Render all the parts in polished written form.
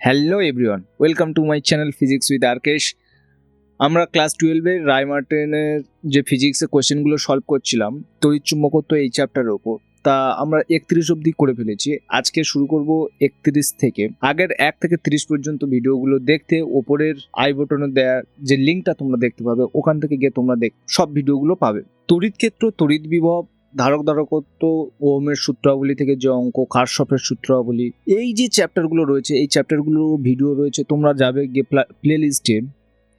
Hello everyone, welcome to my channel physics with Arkesh. আমরা class 12-এর রায়মার্টিনের যে ফিজিক্সের কোয়েশ্চেনগুলো সলভ করছিলাম তড়িৎচুম্বকত্ব এই চ্যাপ্টারের ওপর, তা আমরা 31 অবধি করে ফেলেছি। আজকে শুরু করব 31 থেকে। আগের 1 থেকে 30 পর্যন্ত ভিডিওগুলো দেখতে ওপরের আই বটনে দেওয়া যে লিঙ্কটা তোমরা দেখতে পাবে, ওখান থেকে গিয়ে তোমরা সব ভিডিওগুলো পাবে। তড়িৎ ক্ষেত্র, তড়িৎ বিভব, ধারক ধারকত্ব, ওহমের সূত্রাবলী থেকে যে অঙ্ক, কারশফের সূত্রাবলী, এই যে চ্যাপ্টারগুলো রয়েছে, এই চ্যাপ্টারগুলো ভিডিও রয়েছে। তোমরা যাবে গিয়ে প্লে লিস্টে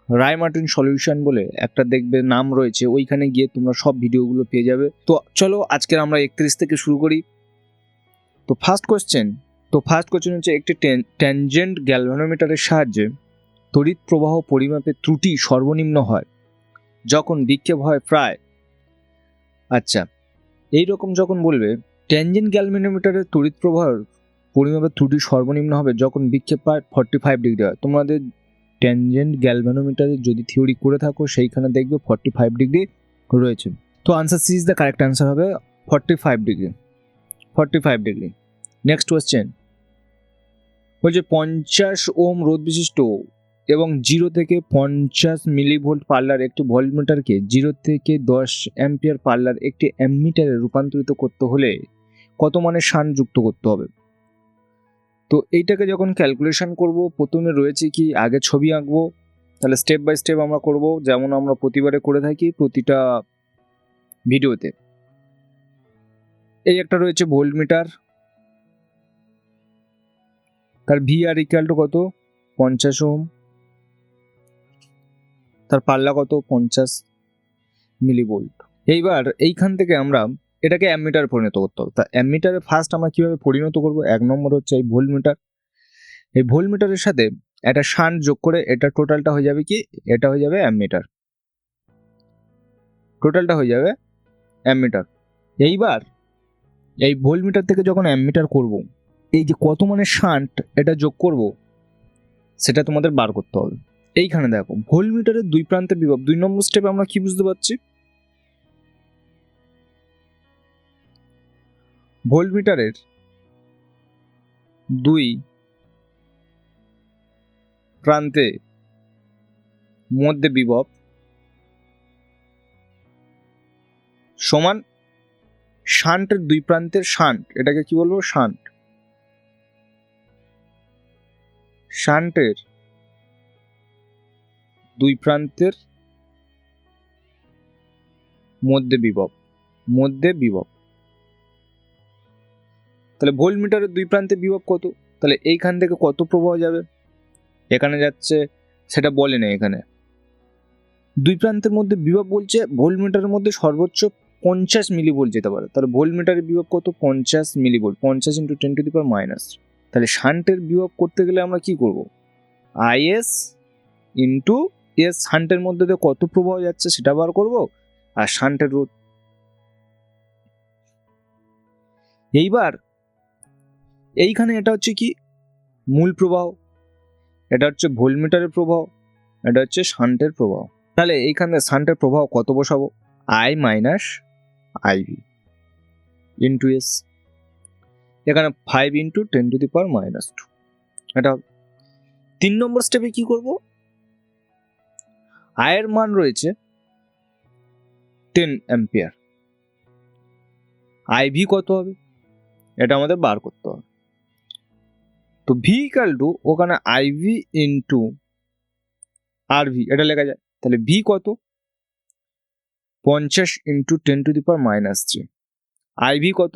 রায়মার্টিন সলিউশন বলে একটা দেখবে নাম রয়েছে, ওইখানে গিয়ে তোমরা সব ভিডিওগুলো পেয়ে যাবে। তো চলো আজকের আমরা 31 থেকে শুরু করি। তো ফার্স্ট কোশ্চেন হচ্ছে, একটি ট্যানজেন্ট গ্যালভানোমিটারের সাহায্যে তড়িৎ প্রবাহ পরিমাপে ত্রুটি সর্বনিম্ন হয় যখন বিক্ষেপ হয় প্রায়, আচ্ছা এইরকম যখন বলবে ট্যানজেন্ট গ্যালভানোমিটারের তড়িৎ প্রবাহের পরিমাপের ত্রুটি সর্বনিম্ন হবে যখন বিক্ষেপ প্রায় 45 ডিগ্রি হয়। তোমাদের ট্যানজেন্ট গ্যালভানোমিটারের যদি থিওরি করে থাকো সেইখানে দেখবে 45 ডিগ্রি রয়েছে। তো answer C is the correct answer হবে 45 ডিগ্রি। নেক্সট কোয়েশ্চেন বলছে 50 ওম রোধ বিশিষ্ট এবং 0 থেকে 50 মিলিভোল্ট পার্লার একটি ভোল্টমিটারকে 0 থেকে 10 অ্যাম্পিয়ার পার্লার একটি অ্যামমিটারে রূপান্তরিত করতে হলে কত মানের শান্ট যুক্ত করতে হবে। তো এইটাকে যখন ক্যালকুলেশন করব, প্রথমে রয়েছে কি আগে ছবি আঁকবো, তাহলে স্টেপ বাই স্টেপ আমরা করব যেমন আমরা প্রতিবারে করে থাকি প্রতিটা ভিডিওতে। এই একটা রয়েছে ভোল্টমিটার, তার ভি আর ইকুয়াল টু কত 50 ওম, তার পাল্লা কত 50 মিলিভোল্ট। এইবার এইখান থেকে আমরা এটাকে অ্যামমিটারে পরিণত করতে হবে। তা অ্যামমিটারে ফার্স্ট আমরা কিভাবে পরিণত করব, এক নম্বর হচ্ছে এই ভোল্টমিটার। এই ভোল্টমিটারের সাথে একটা শান্ট যোগ করে এটা টোটালটা হয়ে যাবে কি, এটা হয়ে যাবে অ্যামমিটার, টোটালটা হয়ে যাবে অ্যামমিটার। এইবার এই ভোল্টমিটার থেকে যখন অ্যামমিটার করব, এই যে কত মানের শান্ট এটা যোগ করব সেটা তোমাদের বার করতে হবে। এইখানে দেখো ভোল্টমিটারের দুই প্রান্তের বিভব, 2 নম্বর স্টেপে আমরা কি বুঝতে পারছি, ভোল্টমিটারের দুই প্রান্তে মধ্যে বিভব সমান শান্টের দুই প্রান্তের শান্ট, এটাকে কি বলবো শান্টের দুই প্রান্তের মধ্যে বিভব। তাহলে ভোল্টমিটারের দুই প্রান্তে বিভব কত, তাহলে এইখান থেকে কত প্রবাহ যাবে, এখানে যাচ্ছে সেটা বলে না, এখানে দুই প্রান্তের মধ্যে বিভব বলছে ভোল্টমিটারের মধ্যে সর্বোচ্চ 50 মিলিভোল্ট যেতে পারে। তাহলে ভোল্টমিটারের বিভব কত 50 মিলিভোল্ট, 50 × 10⁻⁻। তাহলে শান্টের বিভব করতে গেলে আমরা কি করব, আইএস ইন্টু এস, শান্টের মধ্যে দিয়ে কত প্রবাহ যাচ্ছে সেটা বার করব, আর শান্টের রোধ। এইবার এইখানে এটা হচ্ছে কি মূল প্রবাহ, এটা হচ্ছে ভোল্টমিটারের প্রবাহ, এটা হচ্ছে শান্টের প্রবাহ। তাহলে এইখানে শান্টের প্রবাহ কত বসাবো, I - IV ইন্টু এস, এখানে 5 × 10⁻²। এটা 3 নম্বর স্টেপে কি করব, আয়ের মান রয়েছে 10 অ্যাম্পিয়ার, IV কত হবে এটা আমাদের বার করতে হবে। তো V = ওখানে IV ইন্টু RV এটা লেখা যায়। তাহলে V কত 50 × 10⁻³ IV কত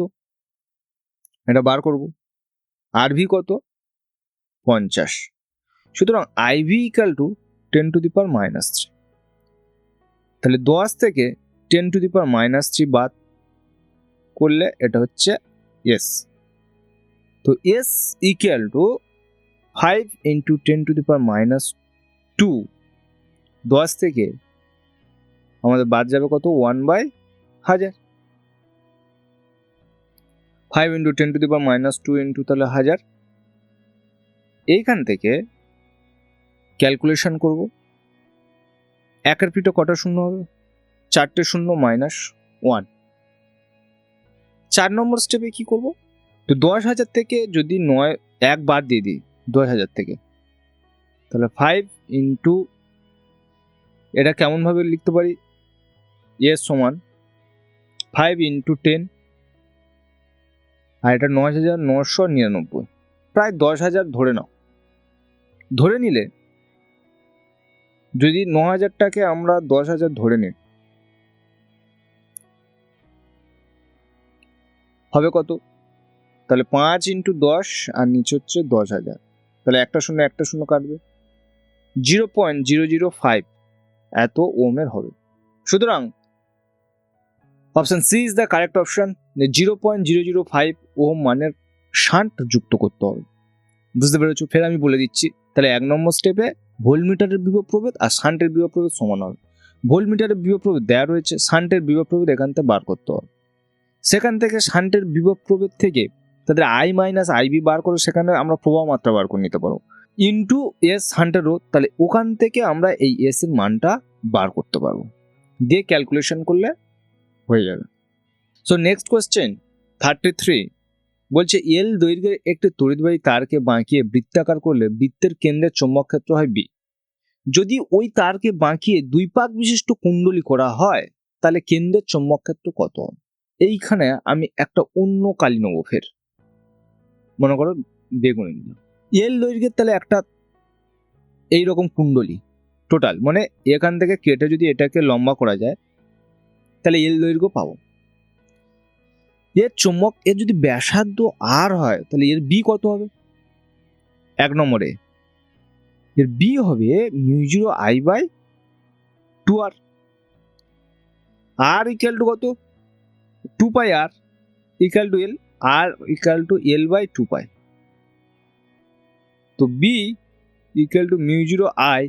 এটা বার করব, RV কত 50। সুতরাং IV = 10⁻³। তাহলে 10 থেকে 10⁻³ বাদ করলে এটা হচ্ছে S। তো S = 5 × 10⁻²। 10 থেকে আমাদের বাদ যাবে কত 1/1000, 5 × 10⁻² তাহলে 1000। এইখান থেকে ক্যালকুলেশন করব, একের পিঠে কটা শূন্য হবে, 4টে শূন্য -1। 4 নম্বর স্টেপে কি করব, তো 10,000 থেকে যদি 1 বাদ দিয়ে দিই 10,000 থেকে। তাহলে 5 ইন্টু, এটা কেমনভাবে লিখতে পারি, এস সমান 5 ইন্টু 10, আর এটা 9,999, প্রায় 10,000 ধরে নাও। ধরে নিলে যদি 9,000টাকে আমরা 10,000 ধরে নিই, হবে কত? তাহলে 5 ইন্টু 10 আর নিচে হচ্ছে 10,000, তাহলে একটা শূন্য কাটবে, 0.005 এত ওহমের হবে। সুতরাং option C is the correct option, 0.005 ohm মানের শান্ট যুক্ত করতে হবে। বুঝতে পেরেছো? ফের আমি বলে দিচ্ছি। তাহলে 1 নম্বর স্টেপে ভোল্টমিটারের বিভব প্রভেদ আর শান্টের বিভব প্রভেদ সমান হবে। ভোল্টমিটারের বিভব প্রভেদ দেওয়া রয়েছে, শান্টের বিভব প্রভেদ এখান থেকে বার করতে হবে। সেখান থেকে শান্টের বিভব প্রভেদ থেকে তাদের আই মাইনাস আইবি বার করে সেখানে আমরা প্রবাহ মাত্রা বার করে নিতে পারবো, ইন্টু এস শান্টের রোধ, তাহলে ওখান থেকে আমরা এই এস এর মানটা বার করতে পারবো, দিয়ে ক্যালকুলেশন করলে হয়ে যাবে। সো নেক্সট কোয়েশ্চেন 33 বলছে এল দৈর্ঘ্যের একটি তড়িৎবাহী তারকে বাঁকিয়ে বৃত্তাকার করলে বৃত্তের কেন্দ্রের চৌম্বক ক্ষেত্র হয় বি। যদি ওই তারকে বাঁকিয়ে দুই পাক বিশিষ্ট কুণ্ডলী করা হয় তাহলে কেন্দ্রের চৌম্বক ক্ষেত্র কত হবে? এইখানে আমি একটা অন্য কালি নেবো, ফের মনে করো বেগুনি নিলাম। এল দৈর্ঘ্যের তাহলে একটা এইরকম কুণ্ডলী টোটাল, মানে এখান থেকে কেটে যদি এটাকে লম্বা করা যায় তাহলে এল দৈর্ঘ্য পাবো। এর চৌম্বক, এর যদি ব্যাসার্ধ আর হয় তাহলে এর বি কত হবে? 1 নম্বরে এর বি হবে মিউ0 আই বাই 2r। আর ইকুয়াল টু কত? 2 pi R equal to L, R equal to L by 2 pi. তো B equal to mu I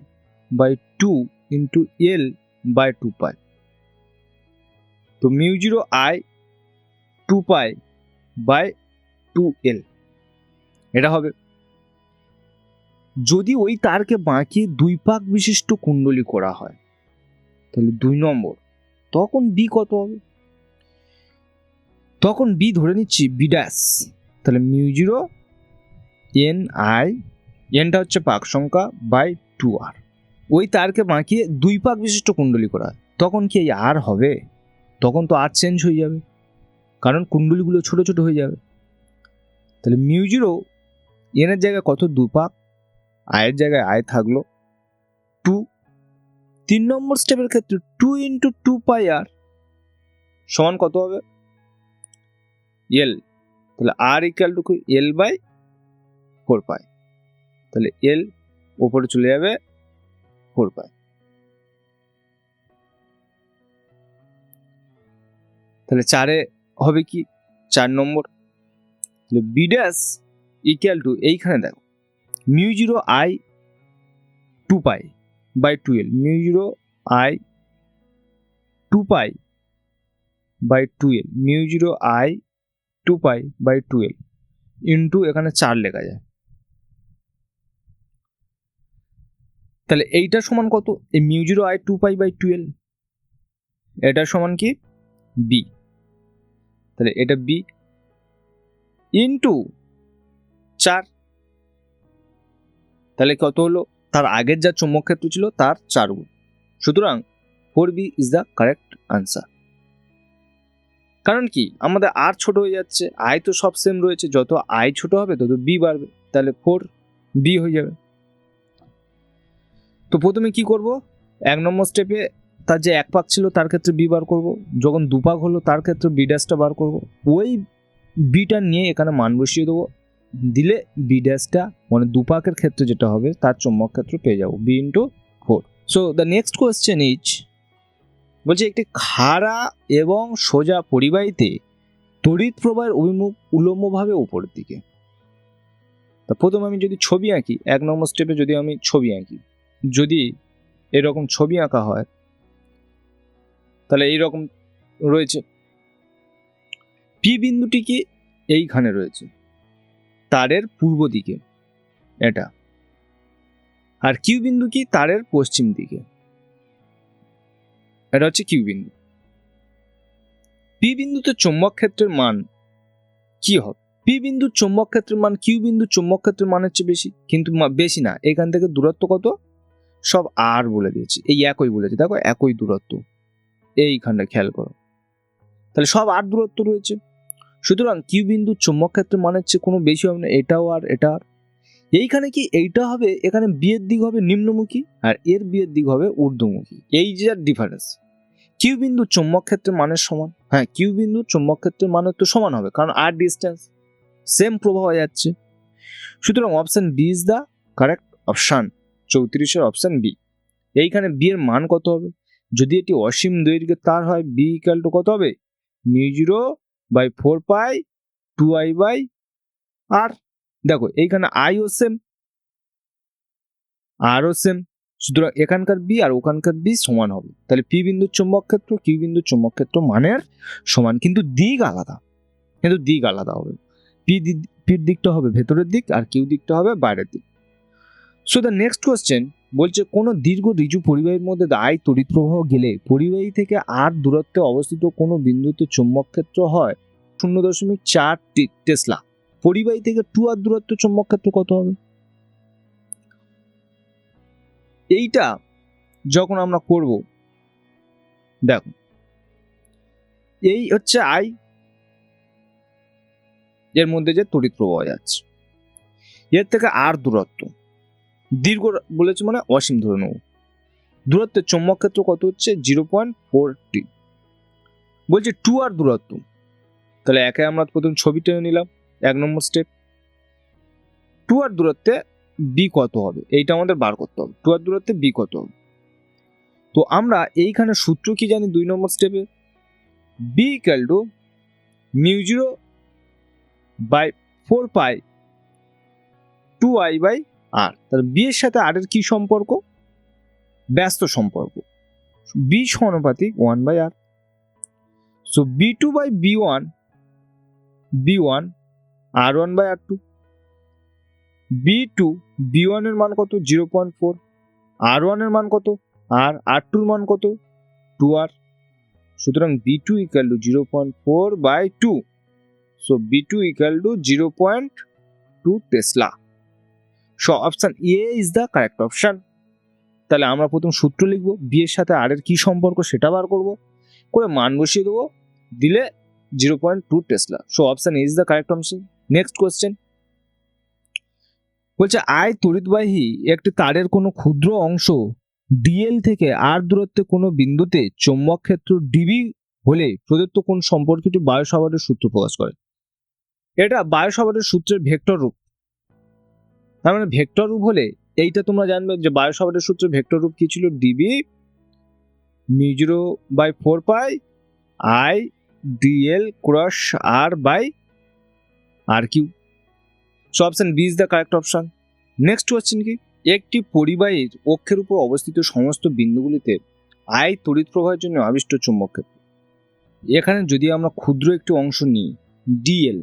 by 2 into L by 2 pi. তো mu I 2 pi by 2l এটা হবে। যদি ওই তারকে বাঁকিয়ে দুই পাক বিশিষ্ট কুণ্ডলী করা হয় তাহলে 2 নম্বর, তখন বি কত হবে? তখন বি ধরে নিচ্ছি বি ড্যাশ, তাহলে মিউ0 এন আই, এনটা হচ্ছে পাক সংখ্যা, বাই 2r। ওই তারকে বাঁকিয়ে দুই পাক বিশিষ্ট কুণ্ডলী করা হয়, তখন কি এই আর হবে? তখন তো আর চেঞ্জ হয়ে যাবে, কারণ কুণ্ডলীগুলো ছোট ছোট হয়ে যাবে। তাহলে মিউ0 এনের জায়গায় কত? 2 পাক, আয়ের জায়গায় আয় থাকলো 2। 3 নম্বর স্টেপের ক্ষেত্রে 2 ইন্টু 2 পাই আর সমান কত হবে? এল। তাহলে আর ইকুয়াল টু এল বাই 4 পাই, তাহলে এল ওপরে চলে যাবে 4 পাই। তাহলে 4-এ হবে কি? 4 নম্বর, তাহলে বি ড্যাশ ইকুয়াল টু, এইখানে দেখো mu I 2 pi by 2l, mu I 2 pi by 2l, mu I 2 pi by 2l into এখানে 4 লেখা যায়। তাহলে এইটা সমান কত? এই মিউ0 আই 2 পাই বাই 2l, এটা সমান কি? বি। তাহলে এটা বি ইন্টু 4, তাহলে কত হলো? তার আগের যা চৌম্বক ক্ষেত্র ছিল তার 4 গুণ। সুতরাং 4b is the correct answer. কারণ কি, আমাদের আর ছোট হয়ে যাচ্ছে, আই তো সব সেম রয়েছে, যত আই ছোট হবে তত বি বাড়বে, তাহলে 4b হয়ে যাবে। তো প্রথমে কি করব? 1 নম্বর স্টেপে তার যে 1 পাক ছিল তার ক্ষেত্রে বি বার করব, যখন 2 পাক হলো তার ক্ষেত্রে বি ড্যাশটা বার করব, ওই বিটা নিয়ে এখানে মান বসিয়ে দেবো, দিলে বি ড্যাশটা মানে 2 পাকের ক্ষেত্রে যেটা হবে তার চৌম্বক ক্ষেত্র পেয়ে যাবো B into 4। So the next question is, বলছে একটি খাড়া এবং সোজা পরিবাহীতে তড়িৎ প্রবাহের অভিমুখ উল্লম্বভাবে উপরের দিকে। তা প্রথমে আমি যদি ছবি আঁকি, 1 নম্বর স্টেপে যদি আমি ছবি আঁকি, যদি এরকম ছবি আঁকা হয় তাহলে এইরকম রয়েছে, পি বিন্দুটি কি এইখানে রয়েছে তারের পূর্ব দিকে এটা, আর কিউ বিন্দু কি তারের পশ্চিম দিকে, এটা হচ্ছে কিউ বিন্দু। পি বিন্দুতে চৌম্বক ক্ষেত্রের মান কি হবে? পি বিন্দুর চৌম্বক ক্ষেত্রের মান কিউ বিন্দুর চৌম্বক ক্ষেত্রের মানের চেয়ে বেশি, কিন্তু বেশি না, এখান থেকে দূরত্ব কত সব আর বলে দিয়েছি, এই একই বলেছে, দেখো একই দূরত্ব, এইখানটা খেয়াল করো, তাহলে সব আর দূরত্ব রয়েছে। সুতরাং কিউ বিন্দুর চৌম্বক ক্ষেত্রের মানের চেয়ে কোনো বেশি হবে না, এটাও আর এটা আর। এইখানে কি এইটা হবে, এখানে বিয়ের দিক হবে নিম্নমুখী আর এর বিয়ের দিক হবে ঊর্ধ্বমুখী, এই যে ডিফারেন্স। কিউ বিন্দুর চৌম্বক ক্ষেত্রের মানের সমান, হ্যাঁ কিউ বিন্দুর চৌম্বক ক্ষেত্রের মানের তো সমান হবে, কারণ আর ডিস্টেন্স সেম প্রবাহ যাচ্ছে। সুতরাং option B is the correct option, 34-এর অপশন বি। এইখানে বি এর মান কত হবে, যদি এটি অসীম দৈর্ঘ্যের তার হয়, বি ইকুয়াল টু কত হবে, μ0/4π2i/r। দেখো এইখানে আইও সেম আরও সেম, সুতরাং এখানকার বি আর ওখানকার বি সমান হবে, তাহলে পি বিন্দুর চৌম্বক ক্ষেত্র কিউ বিন্দুর চৌম্বক ক্ষেত্র মানের সমান, কিন্তু দিক আলাদা, হবে। পির দিকটা হবে ভেতরের দিক আর কিউ দিকটা হবে বাইরের দিক। সো দ্য নেক্সট কোয়েশ্চেন বলছে কোনো দীর্ঘ ঋজু পরিবাহীর মধ্যে আই তড়িৎ প্রবাহ গেলে পরিবাহী থেকে আর দূরত্বে অবস্থিত কোনো বিন্দুতে চৌম্বক ক্ষেত্র হয় 0.4 টেসলা, পরিবাহী থেকে 2r দূরত্ব চৌম্বক ক্ষেত্র কত হবে? এইটা যখন আমরা করব, দেখো এই হচ্ছে আই, এর মধ্যে যে তড়িৎ প্রবাহ যাচ্ছে, এর থেকে আর দূরত্ব, দীর্ঘ বলেছে মানে অসীম ধরে নেব, দূরত্বের চৌম্বক ক্ষেত্র কত হচ্ছে 0.4t, বলছে 2r দূরত্ব, তাহলে একে আমরা প্রথম ছবি টেনে নিলাম, 1 নম্বর স্টেপ। 2r দূরত্বে বি কত হবে এইটা আমাদের বার করতে হবে, 2r দূরত্বে বি কত হবে। তো আমরা এইখানে সূত্র কি জানি 2 নম্বর স্টেপে, বি ইকুয়াল টু μ0/4π2i/r, তাহলে বি এর সাথে আর এর কি সম্পর্ক, ব্যস্ত সম্পর্ক, বি সমানুপাতিক 1/r। So b2/b1 b1 r1/r2, b2 b1 এর মান কত 0.4, r1 এর মান কত আর r2 এর মান কত 2r, সুতরাং b2 equal to 0.4/2, so b2 equal to 0.2 Tesla. So option A is the correct option. তাহলে আমরা প্রথম সূত্র লিখবো, বি এর সাথে আর এর কি সম্পর্ক সেটা বার করব, করে মান বসিয়ে দেবো, দিলে 0.2 Tesla. So option A is the correct option. Next question বলছে আই তড়িৎবাহী একটি তারের কোনো ক্ষুদ্র অংশ ডিএল থেকে আর দূরত্বে কোনো বিন্দুতে চৌম্বক ক্ষেত্র ডিবি হলে প্রদত্ত কোন সম্পর্কটি বায়ু-সাভার্টের সূত্র প্রকাশ করে? এটা বায়ু-সাভার্টের সূত্রের ভেক্টর রূপ, তার মানে ভেক্টর রূপ হলে এইটা তোমরা জানবে যে বায়ু-সাভার্টের সূত্রের ভেক্টর রূপ কি ছিল, dB μ0/4π I dl cross r/r cube. So option B is the correct option. Next question কি, একটি পরিবাহীর অক্ষের উপর অবস্থিত সমস্ত বিন্দুগুলিতে আই তড়িৎ প্রবাহের জন্য আবিষ্ট চৌম্বক ক্ষেত্র। এখানে যদি আমরা ক্ষুদ্র একটি অংশ নিই ডিএল,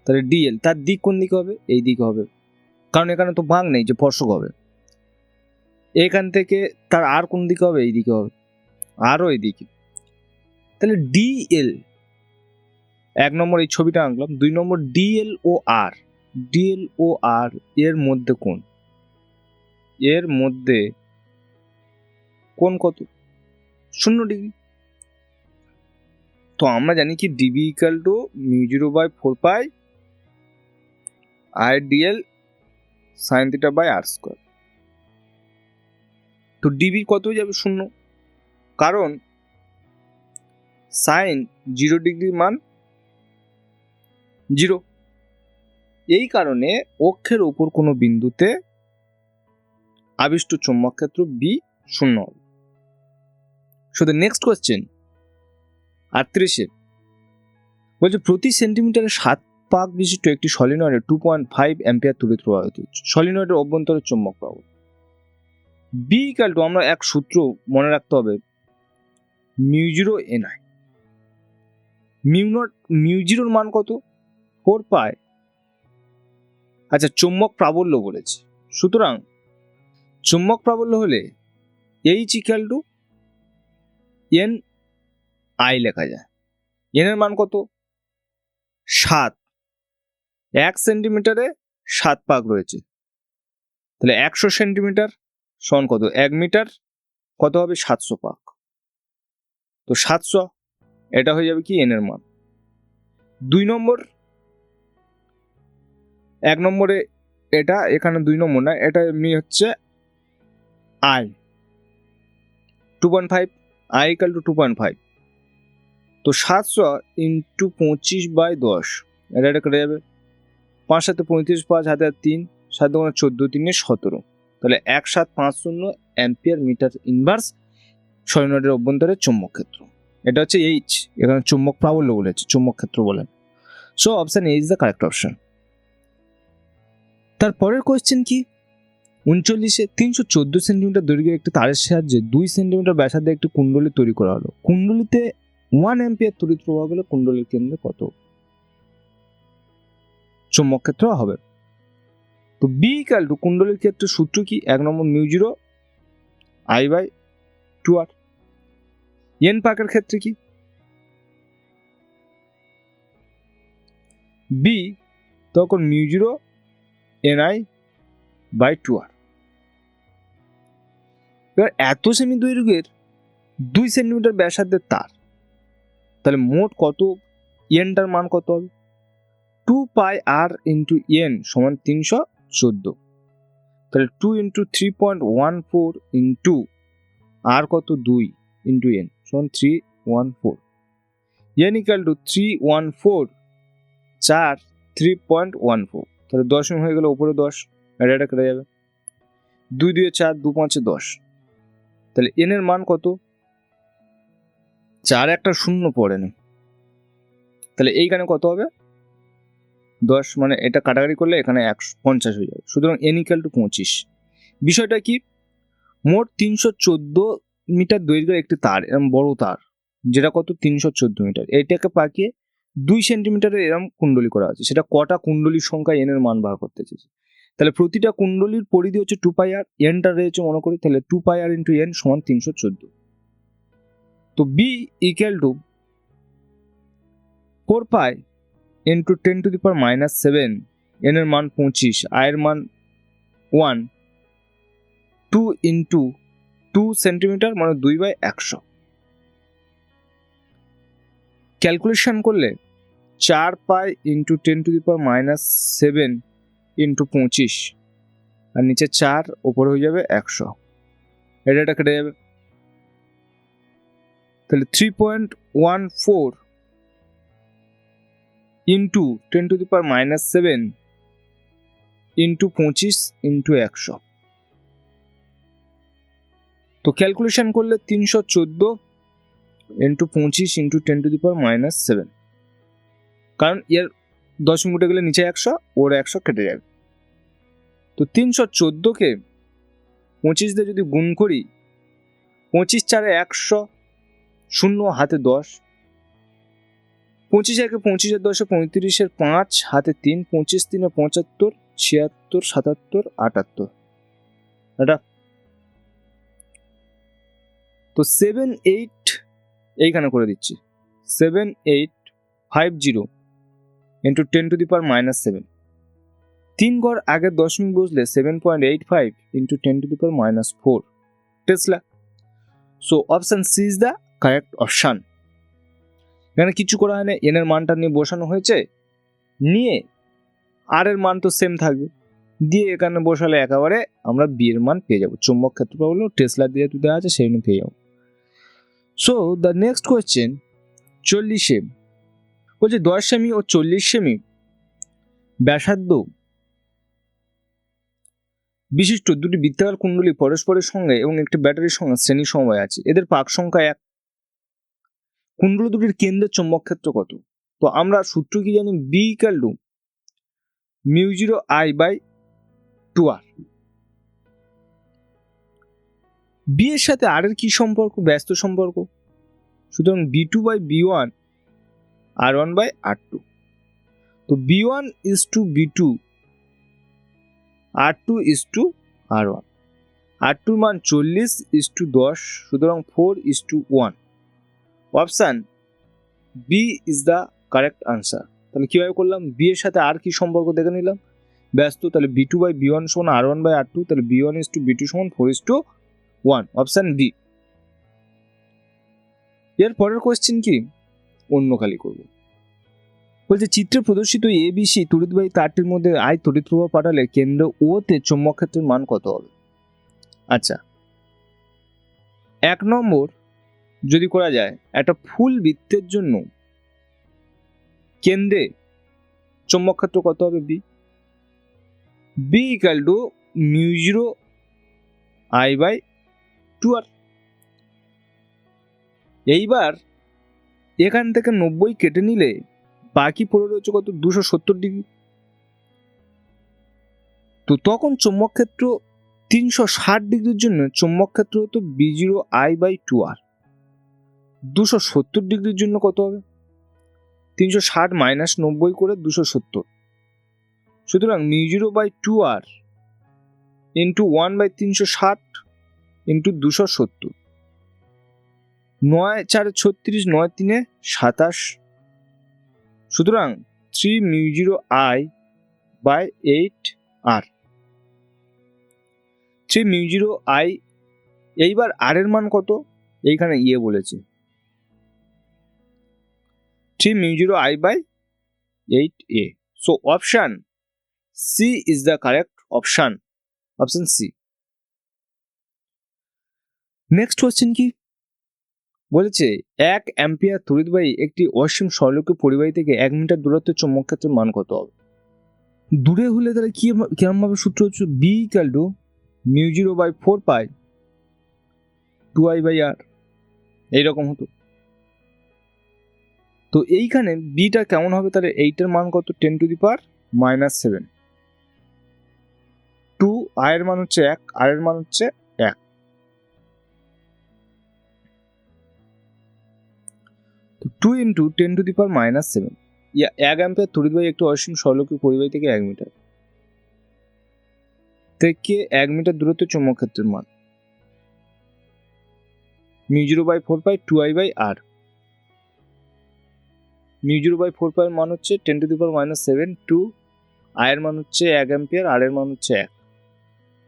তাহলে ডিএল তার দিক কোন দিকে হবে, এই দিকে হবে, কারণ এখানে তো ভাগ নেই যে স্পর্শক হবে। এখান থেকে তার আর কোন দিকে হবে, এই দিকে হবে, আরও এইদিকে, তাহলে ডিএল 1 নম্বর এই ছবিটা আঁকলাম, 2 নম্বর ডিএল ও আর, ডিএল ও আর এর মধ্যে কোণ, এর মধ্যে কোণ কত 0 ডিগ্রি। তো আমরা জানি কি dB equal to μ0/4π I dl sine theta by R square. তো ডিবি কত হয়ে যাবে 0, কারণ সাইন 0 ডিগ্রির মান 0, এই কারণে অক্ষের উপর কোনো বিন্দুতে আবিষ্ট চৌম্বক ক্ষেত্র বি 0 হবে। সো দ্য নেক্সট কোয়েশ্চেন 38 বলছে প্রতি সেন্টিমিটারে 7 পাক বিশিষ্ট একটি সলিনয়েডে 2.5 অ্যাম্পিয়ার তড়িৎ প্রবাহিত হচ্ছে, সলিনয়েডের অভ্যন্তরে চৌম্বক প্রবাহ বি ইকুয়াল টু, আমরা এক সূত্র মনে রাখতে হবে, μ0 ni, μ0 মান কত 4π, আচ্ছা চৌম্বক প্রাবল্য বলেছে, সুতরাং চৌম্বক প্রাবল্য হলে H equal to N I লেখা যায়, এন এর মান কত 7, 1 সেন্টিমিটারে 7 পাক রয়েছে, তাহলে 100 সেন্টিমিটার সমান কত? 1 মিটার কত হবে? 700 পাক। তো 700 এটা হয়ে যাবে কি? এন এর মান। 2 নম্বর, 1 নম্বরে এটা, এখানে 2 নম্বর না, এটা এমনি হচ্ছে আই 2.5, আই ইকাল টু 2.5। তো 700 ইন্টু 25/10, এটা কেটে যাবে। 5 7 35, 5 হাতে 3, 7 2 14, 3 17, তাহলে 1750 অ্যাম্পিয়ার মিটার ইনভার্স সলিনয়েডের অভ্যন্তরে চৌম্বক ক্ষেত্র। এটা হচ্ছে এইচ, এখানে চুম্বক প্রাবল্য বলেছে, চুম্বক ক্ষেত্র বলেন। So option A is the correct option. তারপরের কোয়েশ্চেন কি? 39-এ 314 সেন্টিমিটার দৈর্ঘ্যের একটি তারের সাহায্যে 2 সেন্টিমিটার ব্যাসার্ধে একটি কুণ্ডলী তৈরি করা হলো। কুণ্ডলীতে 1 অ্যাম্পিয়ার তড়িৎ প্রবাহ গেলে কুণ্ডলীর কেন্দ্রে কত চৌম্বক ক্ষেত্র হবে? তো বি ইকাল টু, কুণ্ডলীর ক্ষেত্রে সূত্র কি? 1 নম্বর μ0 I/2r। এন পাকের ক্ষেত্রে কি? বি তখন μ0 Ni/2r। এবার এত সেমি দৈর্ঘ্যের 2 সেন্টিমিটার ব্যাসার্ধের তার, তাহলে মোট কত এনটার মান কত হবে? 2πr ইন্টু এন সমান 314, তাহলে 2 ইন্টু 3.14 ইন্টু আর কত 2 ইন্টু এন সমান 314। এন ইকাল টু 314 4 3.14, তাহলে 10 হয়ে গেল, উপরে 10, এটা কেটে যাবে। 2 2 4, 2 5 10, তাহলে এন এর মান কত? 4 একটা শূন্য পড়ে না, তাহলে এইখানে কত হবে? 10, মানে এটা কাটাকাটি করলে এখানে 150 হয়ে যাবে। সুতরাং এন ইকাল টু 25। বিষয়টা কি? মোট 314 মিটার দৈর্ঘ্যের একটি তার, এরকম বড় তার, যেটা কত? 314 মিটার, এইটাকে পাকিয়ে 2 সেন্টিমিটারের এরকম কুণ্ডলী করা আছে। সেটা কটা কুণ্ডলীর সংখ্যা এন এর মান বার করতে চেয়েছে। তাহলে প্রতিটা কুণ্ডলীর পরিধি হচ্ছে 2πr, এনটা রয়েছে মনে করি, তাহলে 2πr ইন্টু এন সমান 314। তো B equal to 4π into 10⁻⁻7, N এর মান 25, আই এর মান 1, 2 ইন্টু 2 সেন্টিমিটার মানে 2/100। ক্যালকুলেশন করলে 4π ইন্টু 10⁻⁻7 ইন্টু 25, আর নিচে 4, ওপরে হয়ে যাবে 100, এটা কেটে যাবে। তাহলে 3.14 ইন্টু 10⁻⁻7 ইন্টু 25 ইন্টু 100, তো ক্যালকুলেশন করলে 314 ইন্টু 25 ইন্টু 10⁻⁻7, কারণ এর দশমিক উঠে গেলে নিচে 100, ওর 100 কেটে যাবে। তো 314কে 25 দিয়ে যদি গুণ করি, 25 4 100, শূন্য হাতে 10, 25 1 25 10 35, 5 হাতে 3, 25 3 75, 76 77 78, এটা তো 7 8 এইখানে করে দিচ্ছি, 7850 ইন্টু 10⁻⁷, 3 ঘর আগের দশমিক বসলে 7.85 into 10⁻⁴ tesla. So option C is the correct option. এখানে কিছু করা হয় না, এন এর মানটা নিয়ে বসানো হয়েছে, নিয়ে আর এর মান তো সেম থাকবে, দিয়ে এখানে বসালে একেবারে আমরা বি এর মান পেয়ে যাবো। চৌম্বক ক্ষেত্র পাবো টেসলা দিয়ে দেওয়া আছে, সেই জন্য পেয়ে যাবো। সো দ্য নেক্সট কোয়েশ্চেন 40-এ বলছে 10 সেমি ও 40 সেমি ব্যাসার্ধ বিশিষ্ট দুটি বৃত্তাকার কুণ্ডলী পরস্পরের সঙ্গে এবং একটি ব্যাটারির সঙ্গে শ্রেণী সমবায় আছে, এদের পাক সংখ্যা 1। কুণ্ডলী দুটির কেন্দ্রের চৌম্বক ক্ষেত্র কত? তো আমরা সূত্র কি জানি? B equal to μ0 I/2r। B এর সাথে আর এর কি সম্পর্ক? ব্যস্ত সম্পর্ক। সুতরাং B2/B1 R1/R2। তো B1 is to B2, R2 is to R1, R2 মান 40 is to 10, সুতরাং 4 is to 1। Option B is the correct answer. তাহলে কীভাবে করলাম, বি এর সাথে আর কি সম্পর্ক দেখে নিলাম, ব্যস্ত। তাহলে B2/B1 সমান R1/R2, তাহলে B1:B2 সমান 4:1, অপশান ডি। এর পরের কোয়েশ্চেন কি, অন্য খালি করব। বলছে চিত্রে প্রদর্শিত ABC তড়িৎবাহী তারটির মধ্যে I তড়িৎ প্রবাহ পাঠালে কেন্দ্র ও তে চৌম্বক ক্ষেত্রের মান কত হবে? আচ্ছা, 1 নম্বর যদি করা যায়, একটা ফুল বৃত্তের জন্য কেন্দ্রে চৌম্বক ক্ষেত্র কত হবে? B = μ0I/2R। এইবার এখান থেকে 90 কেটে নিলে বাকি পড়ে রয়েছে কত? 270 ডিগ্রি। তো তখন চৌম্বক ক্ষেত্র 360 ডিগ্রির জন্য চৌম্বক ক্ষেত্র হতো B0I/2R। 270 ডিগ্রির জন্য কত হবে? 360 - 90 করে 270। সুতরাং μ0/2R ইন্টু 1/360 ইন্টু 270। 9 4 36, 9 3 27। সুতরাং 3 μ0I/8R। 3 μ0I। এইবার আর এর মান কত? এইখানে বলেছে 3 μ0I/8A। So option C is the correct option, option C. Next question কি বলেছে, 1 অ্যাম্পিয়ার তড়িৎবাহী একটি অসীম সরলরৈখিক পরিবাহী থেকে 1 মিটার দূরত্বের চৌম্বক ক্ষেত্রের মান কত হবে? দূরে হলে তাহলে কিরকম ভাবে সূত্র হচ্ছে, B = μ0/4π2I/R, এইরকম হতো। তো এইখানে বিটা কেমন হবে? তাহলে 8 এর মান কত? 10⁻⁻7। 2 I এর মান হচ্ছে 1, R এর মান হচ্ছে 1। তো 2 × 10⁻⁷। 1 অ্যাম্পিয়ার তড়িৎবাহী একটি অসীম সরলরৈখিক পরিবাহী থেকে 1 মিটার থেকে 1 মিটার দূরত্বের চৌম্বক ক্ষেত্রের মান μ0/4π2I/R। μ0/4π এর মান হচ্ছে 10⁻⁷, 2 I এর মান হচ্ছে 1 অ্যাম্পিয়ার, R এর মান হচ্ছে 1।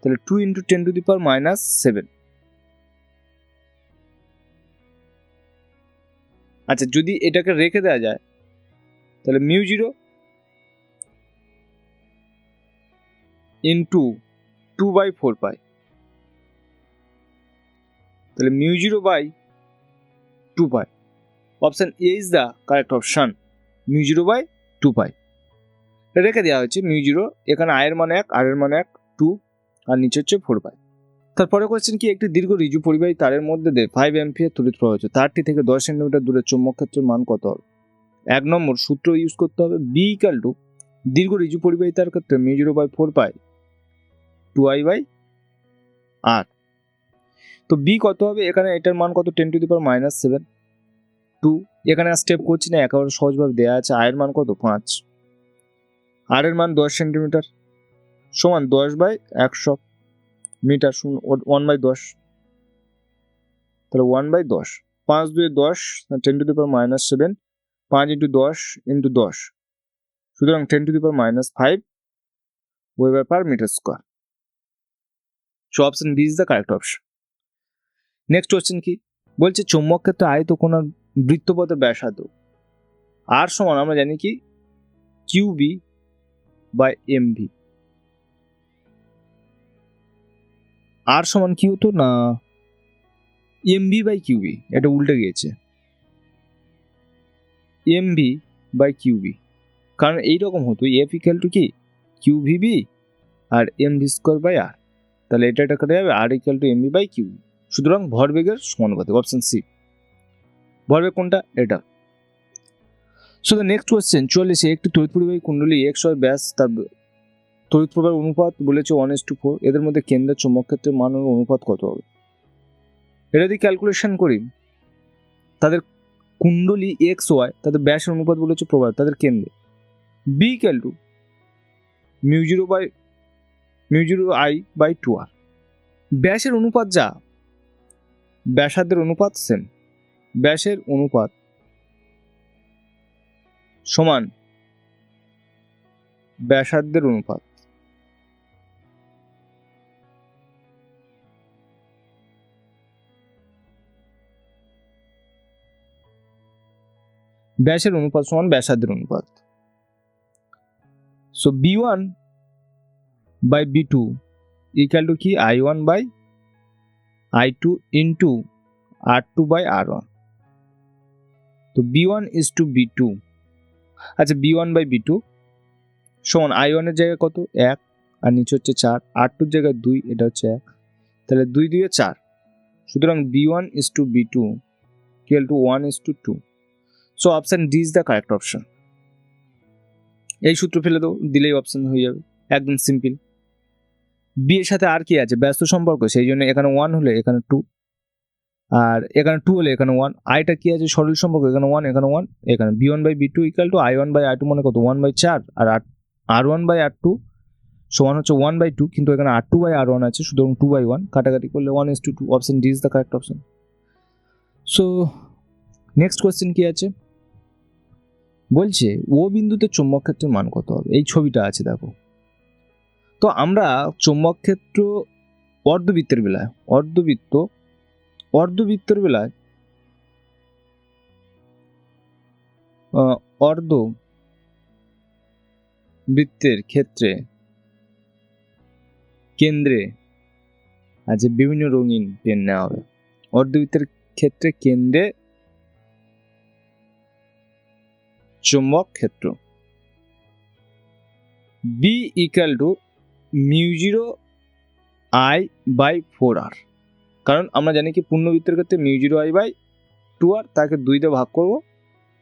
তাহলে 2 × 10⁻⁷। আচ্ছা, যদি এটাকে রেখে দেওয়া যায় তাহলে μ0 × 2/4π, তাহলে μ0/2π। Option A is the correct option, μ0/2π। রেখে দেওয়া হয়েছে μ0, এখানে I এর মান 1, R এর মান 1, 2, আর নিচে হচ্ছে 4π। তারপরে কোশ্চেন কি, একটি দীর্ঘ ঋজু পরিবাহী তারের মধ্যে দিয়ে 5 অ্যাম্পিয়ার তড়িৎ প্রবাহ হচ্ছে, তারটি থেকে 10 সেন্টিমিটার দূরে চৌম্বক ক্ষেত্রের মান কত হবে? 1 নম্বর সূত্র ইউজ করতে হবে, B = দীর্ঘ ঋজু পরিবাহী তার ক্ষেত্রে μ0/4π2I/R। তো B কত হবে? এখানে এটার মান কত? 10⁻⁷, 2। এখানে আর স্টেপ করছি না, একেবারে সহজভাবে দেওয়া আছে। I এর মান কত? 5, R এর মান 10 সেন্টিমিটার সমান 10/100 মিটার, 1/10। তাহলে 1/10, 5 2 10, 10⁻⁷, 5 × 10 × 10, সুতরাং 10⁻⁵ Wb/m²। So option B is the correct option. Next question কি বলছে, চৌম্বক ক্ষেত্রে আয়তকোণার বৃত্তপথের ব্যাসার্ধ আর সমান আমরা জানি কি QB/MV। আর সমান কি হতো না, MV/QB, এটা উল্টে গিয়েছে, MV/QB। কারণ এইরকম হতো, F = কি QVB আর MV²/R। তাহলে এটা কেটে যাবে, R = MV/QB। সুতরাং ভরবেগের সমানুপাতিক, অপশন সি। ভরবেগ কোনটা? এটা। সো দ্য নেক্সট কোয়েশ্চেন 44, একটি তড়িৎ পরিবাহী কুণ্ডলী XY ব্যাস, তার তড়িৎ প্রবাহের অনুপাত বলেছে 1:4। এদের মধ্যে কেন্দ্রের চৌম্বক ক্ষেত্রের মান অনুপাত কত হবে? এটা যদি ক্যালকুলেশন করি, তাদের কুণ্ডলী XY, তাদের ব্যাসের অনুপাত বলেছে প্রবাহ, তাদের কেন্দ্রে B = μ0I/2R। ব্যাসের অনুপাত যা, ব্যাসার্ধের অনুপাত সেম। ব্যাসের অনুপাত সমান ব্যাসার্ধের অনুপাত। ব্যাসের অনুপাত সমান ব্যাসার্ধের অনুপাত। So B1 by B2 equal two কি I1 by I2 into R2 by R1। তো B1 ইজ টু B2। আচ্ছা, B1 বাই B2 সমান I1 এর জায়গায় কত 1 আর নিচে হচ্ছে 4, R2 এর জায়গায় 2, এটা হচ্ছে 1, তাহলে 2 2 4। সুতরাং B1 is to B2 equal to 1 is to 2। So option D is the correct option. এই সূত্র ফেলে দাও, দিলেই অপশন হয়ে যাবে, একদম সিম্পল। বি এর সাথে আর কি আছে, ব্যস্ত সম্পর্ক, সেই জন্য এখানে 1 হলে এখানে 2, আর এখানে 2 হলে এখানে 1। আইটা কি আছে, সরল সম্পর্ক, এখানে 1 এখানে 1, এখানে B1 by B2 equal two I1 by I2 মানে কত 1 by 4, R R1 by R2 সমান হচ্ছে 1 বাই 2, কিন্তু এখানে R2 বাই R1 আছে, সুতরাং 2 বাই 1 কাটাকাটি করলে 1 is to 2। Option D is the correct option. So next question কি আছে, বলছে ও বিন্দুতে চৌম্বক ক্ষেত্রের মান কত হবে। এই ছবিটা আছে দেখো। তো আমরা চৌম্বক ক্ষেত্র অর্ধবৃত্তের বেলায় অর্ধবৃত্তের বেলায় অর্ধবৃত্তের ক্ষেত্রে কেন্দ্রে আছে বিভিন্ন রঙিন পেন নেওয়া হবে। অর্ধবৃত্তের ক্ষেত্রে কেন্দ্রে চৌম্বক ক্ষেত্র B equal to μ0 I by 4R। কারণ আমরা জানি কি পূর্ণবৃত্তের ক্ষেত্রে μ0 I বাই 2R, তাকে 2 দিয়ে ভাগ করব,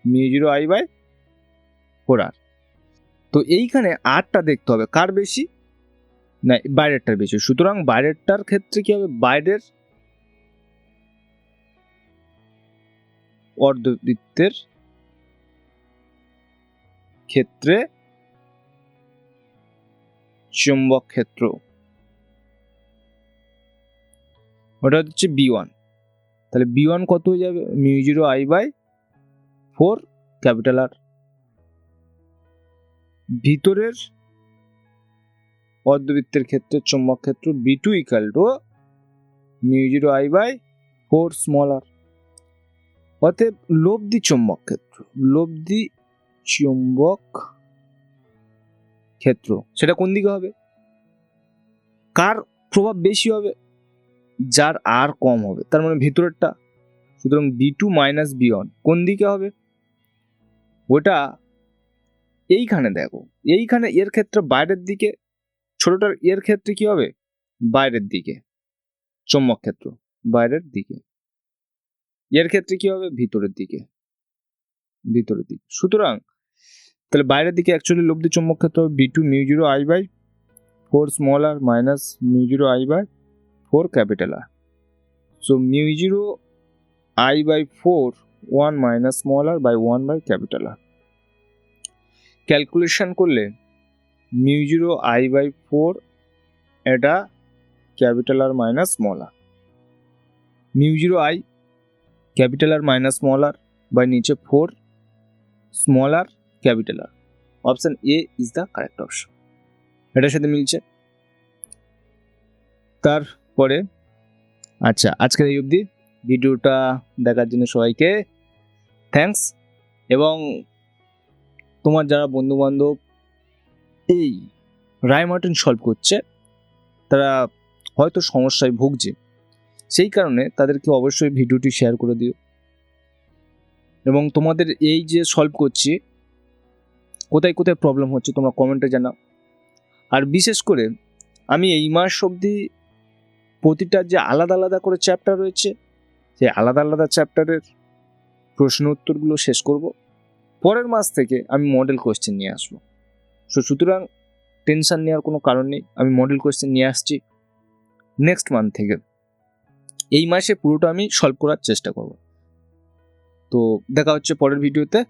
μ0 I বাই 4R। তো এইখানে আরটা দেখতে হবে কার বেশি, না বাইরেরটার বেশি। সুতরাং বাইরেরটার ক্ষেত্রে কি হবে, বাইরের অর্ধবৃত্তের ক্ষেত্রে চৌম্বক ক্ষেত্র, ওটা হচ্ছে B1। তাহলে B1 কত হয়ে যাবে, μ0 I বাই 4 ক্যাপিটাল R। ভিতরের অর্ধবৃত্তের ক্ষেত্রে চৌম্বক ক্ষেত্র B2 equal to μ0 I by 4 small r। অতএব লব্ধি চৌম্বক ক্ষেত্র সেটা কোন দিকে হবে, কার প্রভাব বেশি হবে, যার আর কম হবে, তার মানে ভিতরেরটা। সুতরাং B2 মাইনাস B1 কোন দিকে হবে, ওটা এইখানে দেখো, এইখানে এর ক্ষেত্রে বাইরের দিকে, ছোটটার এর ক্ষেত্রে কি হবে, বাইরের দিকে চৌম্বক ক্ষেত্র, বাইরের দিকে। এর ক্ষেত্রে কি হবে, ভিতরের দিকে। সুতরাং তাহলে বাইরের দিকে অ্যাকচুয়ালি লব্ধি চৌম্বক ক্ষেত্র হবে B2 μ0 I by 4 small r minus μ0 I by 4 capital R। So μ0 I by 4 1 minus small r by 1 by capital R। Calculation করলে μ0 I বাই 4 এটা capital R minus small r, μ0 I capital R minus small r by নিচে 4 small r capital R। Option A is the correct option, এটার সাথে মিলছে। তারপরে আচ্ছা, আজকের এই অবধি। ভিডিওটা দেখার জন্য সবাইকে থ্যাঙ্কস। এবং তোমার যারা বন্ধু বান্ধব এই রায়মার্টিন সলভ করছে, তারা হয়তো সমস্যায় ভুগছে, সেই কারণে তাদেরকে অবশ্যই ভিডিওটি শেয়ার করে দিও। এবং তোমাদের এই যে সলভ করছি, কোথায় কোথায় প্রবলেম হচ্ছে তোমরা কমেন্টে জানাও। আর বিশেষ করে আমি এই মাস অবধি প্রতিটা যে আলাদা আলাদা করে চ্যাপ্টার রয়েছে, সেই আলাদা আলাদা চ্যাপ্টারের প্রশ্ন উত্তরগুলো শেষ করব। পরের মাস থেকে আমি মডেল কোয়েশ্চেন নিয়ে আসবো। সুতরাং টেনশন নেওয়ার কোনো কারণ নেই, আমি মডেল কোয়েশ্চেন নিয়ে আসছি নেক্সট মান্থ থেকে। এই মাসে পুরোটা আমি সলভ করার চেষ্টা করব। তো দেখা হচ্ছে পরের ভিডিওতে।